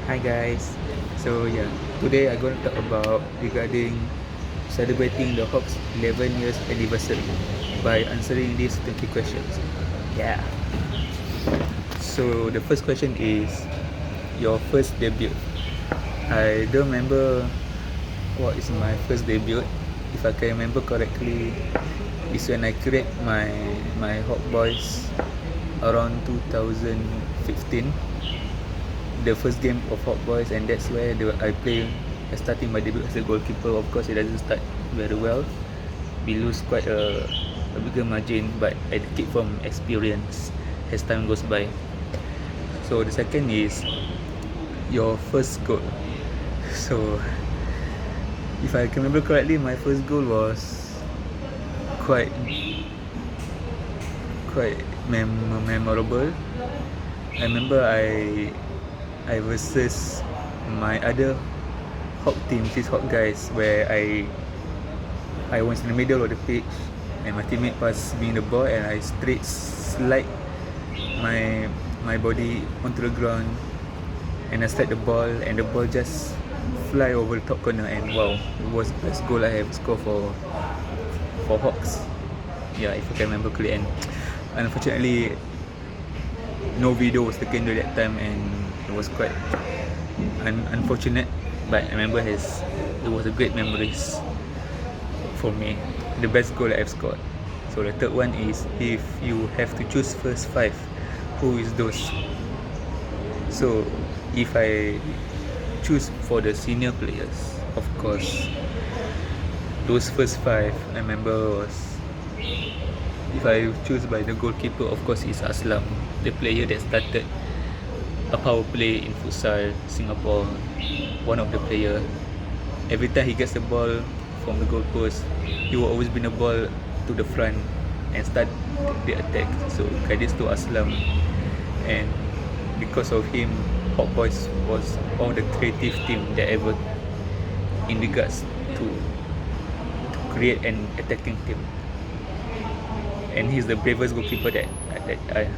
Hi guys. Today I'm going to talk about regarding celebrating the Hawks 11 years anniversary by answering these 20 questions. Yeah. So the first question is your first debut. I don't remember what is my first debut. If I can remember correctly, is when I create my Hawk Boys around 2015, the first game of Hot Boys, and that's where I starting my debut as a goalkeeper. Of course, it doesn't start very well. We lose quite a bigger margin, but I take it from experience as time goes by. So the second is your first goal. So if I can remember correctly, my first goal was quite quite memorable. I remember I versus my other Hawk team, which is Hawk guys, where I was in the middle of the pitch and my teammate passed me the ball and I straight slide my body onto the ground and I slide the ball and the ball just fly over the top corner, and wow, it was the best goal I have scored for Hawks. Yeah, if I can remember clearly. And unfortunately, no video was taken during that time, and it was quite unfortunate. But I remember it was a great memories for me. The best goal I've scored. So the third one is, if you have to choose first five, who is those? So if I choose for the senior players, of course, those first five I remember was, if I choose by the goalkeeper, of course, is Aslam, the player that started a power play in futsal Singapore. One of the player, every time he gets the ball from the goalpost, he will always bring the ball to the front and start the attack. So credits to Aslam, and because of him, Hawk Boys was all the creative team that ever in regards to create an attacking team. And he's the bravest goalkeeper that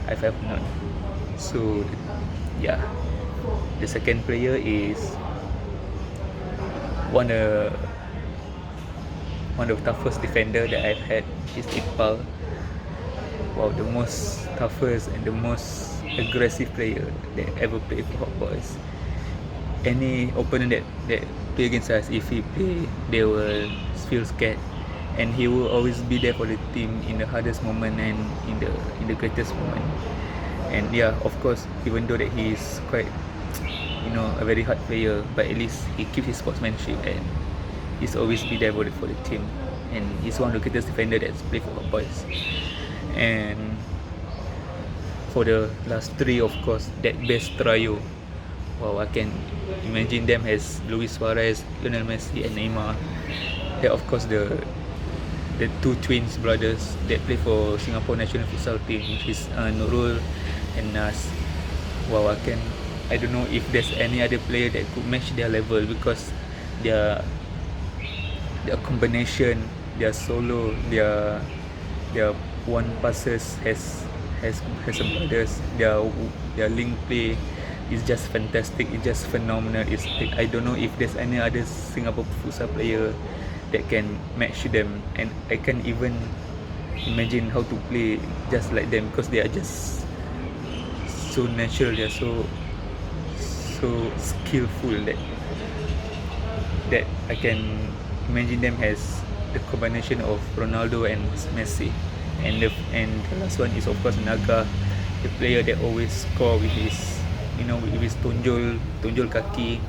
I've ever known. So yeah, the second player is one of the toughest defender that I've had, is Iqbal. Wow, the most toughest and the most aggressive player that ever played for Hot Boys. Any opponent that play against us, if he play, they will feel scared, and he will always be there for the team in the hardest moment and in the greatest moment. And yeah, of course, even though that he is quite a very hard player, but at least he keeps his sportsmanship and he's always be there for the team. And he's one of the greatest defender that's played for Hot Boys. And for the last three, of course, that best trio. Wow, I can imagine them as Luis Suarez, Lionel Messi, and Neymar. Then of course the two twins brothers that play for Singapore national futsal team, which is Nurul and Nas. Wow, I don't know if there's any other player that could match their level, because their combination, their solo, their one passes has a brothers. Their link play is just fantastic. It's just phenomenal. I don't know if there's any other Singapore futsal player that can match them, and I can't even imagine how to play just like them, because they are just so natural. They are so skillful that I can imagine them as the combination of Ronaldo and Messi. And the last one is of course Naga, the player that always score with his tunjul kaki,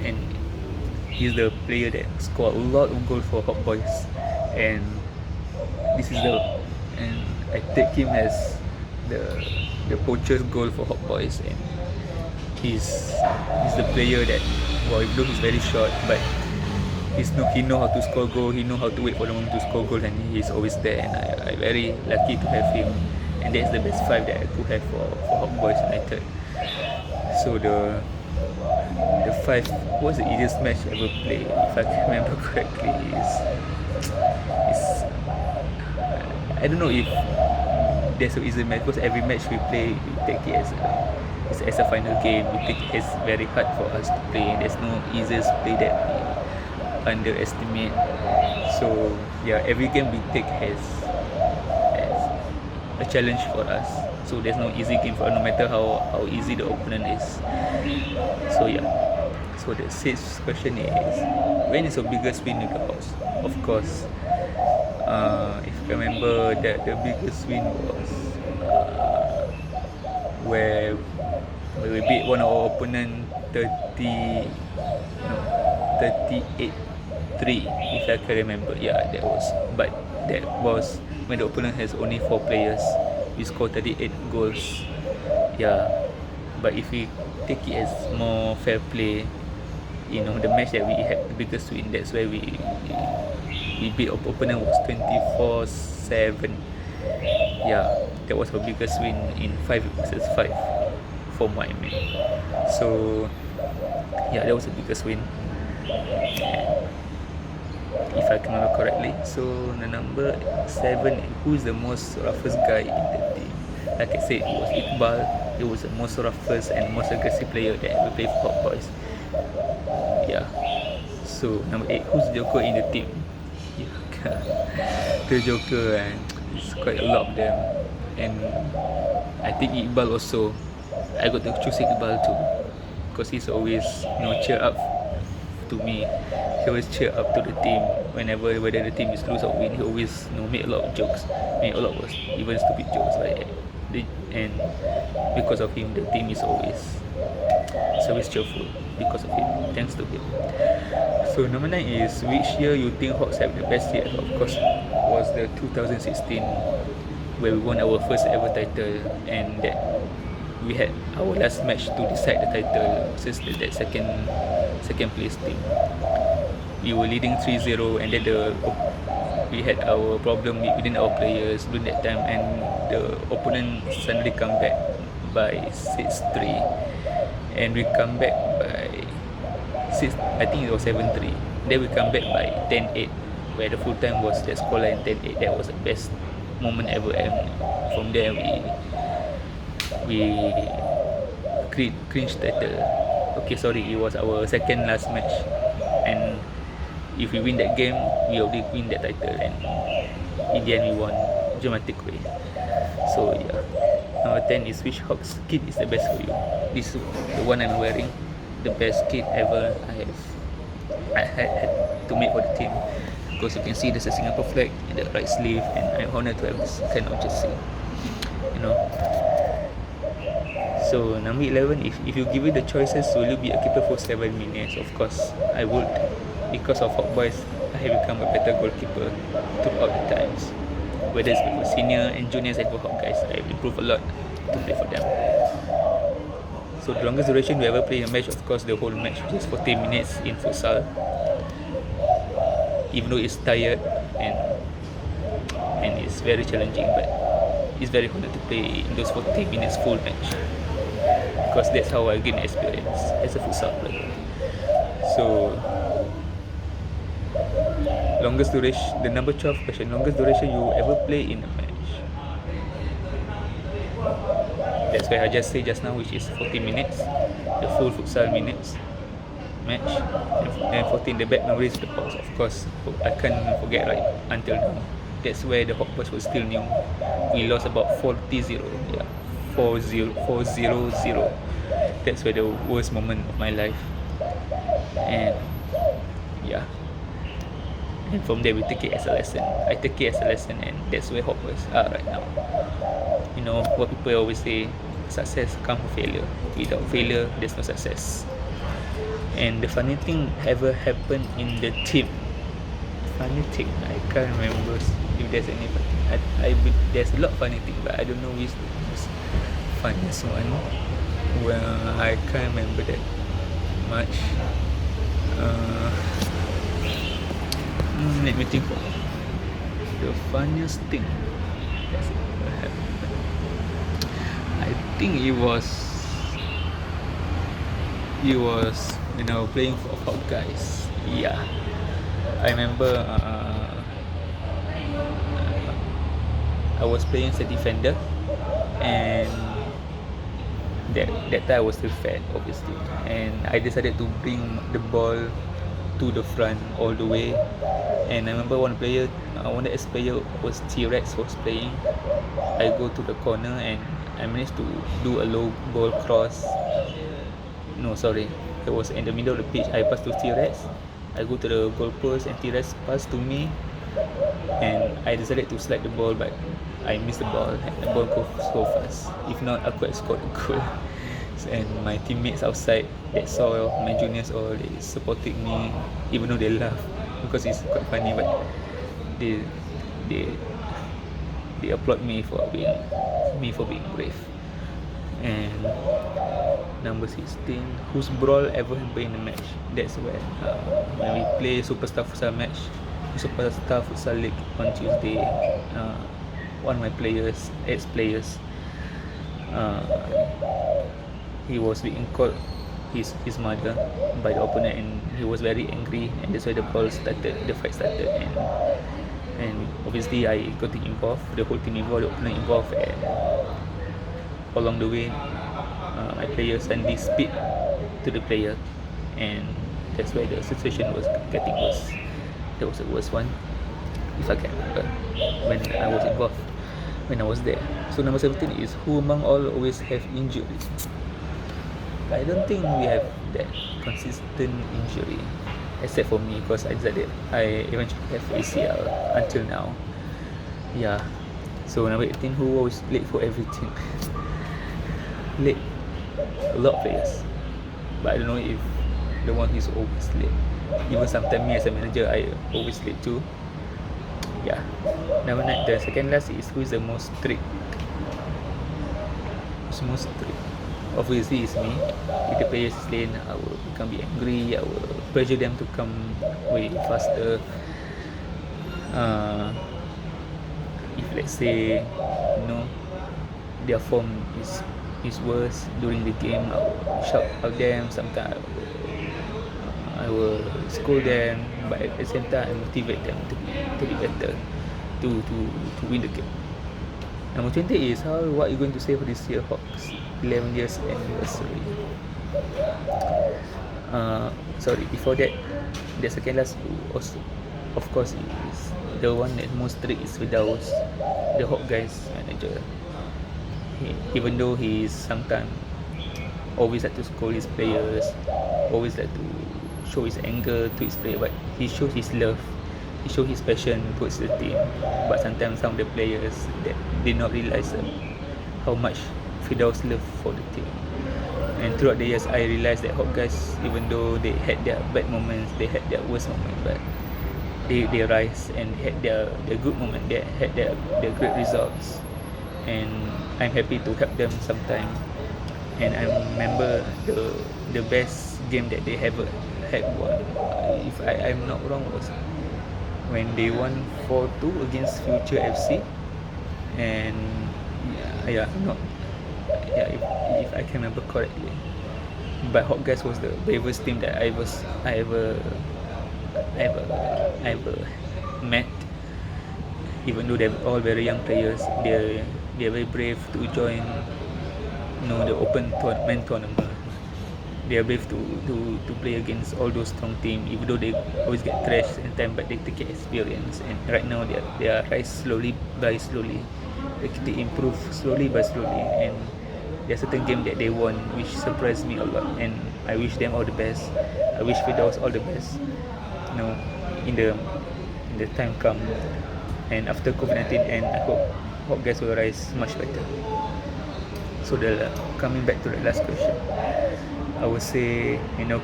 and he's the player that score a lot of goals for Hot Boys. And I take him as the poacher's goal for Hot Boys. And he's the player that, well, even though he's very short, but he know how to score goal. He know how to wait for the moment to score goal, and he's always there. And I very lucky to have him. And that's the best five that I could have for Hot Boys United. So the five, what's the easiest match I ever played, if I can remember correctly, is I don't know if there's an easy match, because every match we play, we take it as it's as a final game. We think it's very hard for us to play. There's no easiest play that we underestimate. So yeah, every game we take has a challenge for us. So there's no easy game for no matter how easy the opponent is. So yeah. So the sixth question is, when is your biggest win in the house? Of course, if you remember that the biggest win was where we beat one of our opponent 38-3, if I can remember. Yeah, but that was when the opponent has only 4 players. We scored 38 goals. Yeah, but if we take it as more fair play, the match that we had the biggest win, that's where we beat our opponent was 24-7. Yeah, that was our biggest win in 5 versus 5 for my man. So yeah, that was the biggest win, if I can remember correctly. So the number 7, who is the most roughest guy in the team? Like I said, it was Iqbal. He was the most roughest and most aggressive player that ever played for Hot Boys. Yeah. So number 8, who's Joker in the team? Yeah, the Joker, and it's quite a lot of them. And I think Iqbal also. I got to choose Iqbal too, because he's always cheer up to me. He always cheer up to the team whenever whether the team is lose or win. He always make a lot of jokes, make a lot of even stupid jokes and because of him the team is always cheerful because of him, thanks to him. So number 9 is, which year you think Hawks have the best year? Of course, was the 2016, where we won our first ever title, and that we had our last match to decide the title versus that second place team. We were leading 3-0, and then we had our problem within our players during that time, and the opponent suddenly come back by 6-3, and we come back by 6, I think it was 7-3. Then we come back by 10-8, where the full time was the scoreline 10-8. That was the best moment ever, and from there we clinched title. Okay, sorry, it was our second last match, and if we win that game, we already win that title, and in the end we won dramatic way. So yeah, number 10 is, which Hawks kit is the best for you? This is the one I'm wearing, the best kit ever I had to make for the team, because you can see there's a Singapore flag in the right sleeve, and I'm honored to have this kind of jersey. So number 11, if you give it the choices, will you be a keeper for 7 minutes? Of course I would, because of Hot Boys I have become a better goalkeeper throughout the times, whether it's for senior and juniors and for Hot Guys. I have improved a lot to play for them. So the longest duration we ever play a match, of course the whole match, which is 40 minutes in futsal, even though it's tired and it's very challenging, but it's very hard to play in those 40 minutes full match, because that's how I gain experience as a futsal player. So longest duration, the number 12 question, longest duration you ever play in a match. That's why I just say just now, which is 40 minutes, the full futsal minutes match, and 40 in the back memories the Hawks. Of course, I can't forget right until now. That's where the Hawk Boys were still new. We lost about 40-0. Yeah, 4-0. That's where the worst moment of my life. And yeah, and from there we take it as a lesson. I take it as a lesson, and that's where Hawk Boys are right now. What people always say, success comes from failure. Without failure, there's no success. And the funny thing ever happened in the team. Funny thing, I can't remember if there's any. There's a lot of funny thing, but I don't know which the most funniest one. Well, I can't remember that much. Let me think. The funniest thing that's ever happened. I think it was playing for Hot Guys. Yeah, I remember I was playing as a defender, and that time I was still fat, obviously, and I decided to bring the ball to the front all the way. And I remember one ex player was T-Rex was playing. I go to the corner and I managed to do a low ball cross. No, sorry, it was in the middle of the pitch. I passed to T-Rex. I go to the goalpost and T-Rex passed to me, and I decided to slide the ball, but I missed the ball and the ball goes so fast. If not, I could have scored a goal. And my teammates outside that saw my juniors all, they supported me, even though they laugh because it's quite funny, but they they they applaud me for being brave. And number 16, whose brawl ever happened in the match? That's when we play Superstar Futsal match, Superstar Futsal League on Tuesday. One of my ex-players, he was being called his mother by the opponent, and he was very angry, and that's why the fight started, and obviously I got involved, the whole team involved, the opponent involved, and along the way, my player suddenly spit to the player, and that's why the situation was getting worse. That was the worst one, if I can remember, when I was involved, when I was there. So number 17 is, who among all always have injuries? I don't think we have that consistent injury, except for me, because I eventually have ACL until now. Yeah. So number 18, who always late for everything? Late, a lot of players, but I don't know if the one who's always late. Even sometimes me as a manager, I always late too. Yeah. Number 9, the second last is, who is the most strict? Who's most strict? Obviously it's me. If the players is late, I will become angry. I will pressure them to come way faster. If let's say, their form is worse during the game, I will shout at them. Sometimes I will scold them, but at the same time I motivate them to be better, to win the game. Number 20 is, what are you going to say for this year Hawks 11 years anniversary? Sorry, before that, the second last also, of course, is the one that most strict is Firdaus, the Hawk guys manager. Even though he is sometimes always like to scold his players, always like to show his anger to his player, but he shows his love, he shows his passion towards the team. But sometimes some of the players that did not realize how much Firdaus love for the team. And throughout the years, I realized that Hawk guys, even though they had their bad moments, they had their worst moments, but they rise and had their good moment. They had their great results, and I'm happy to help them sometime. And I remember the best game that they ever had won, if I'm not wrong, was when they won 4-2 against Future FC. And if I can remember correctly, but Hawk guys was the bravest team that I ever met. Even though they're all very young players, they're very brave to join the open tournament. They are brave to play against all those strong teams, even though they always get thrashed in time, but they take experience. And right now they are rise slowly by slowly. They improve slowly by slowly, and there are certain games that they won which surprised me a lot, and I wish them all the best. I wish Firdaus all the best. In the time come, and after COVID-19, and I hope Hawk guys will rise much better. So coming back to the last question, I would say,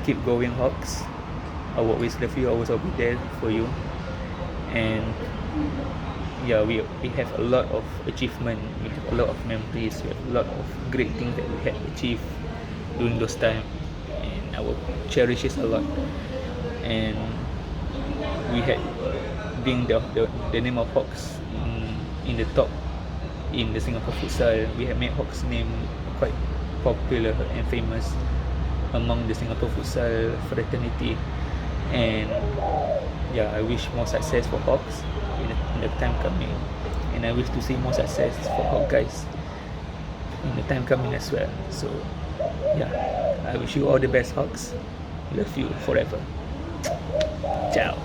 keep going Hawks. I will always love you. I will always be there for you. And yeah, we have a lot of achievement. We have a lot of memories. We have a lot of great things that we had achieved during those times, and I will cherish it a lot. And we had being the name of Hawks in the top in the Singapore futsal. We have made Hawks name quite popular and famous among the Singapore futsal fraternity. And I wish more success for Hawks in the time coming, and I wish to see more success for Hawk guys in the time coming as well. So Yeah, I wish you all the best, Hawks. Love you forever. Ciao.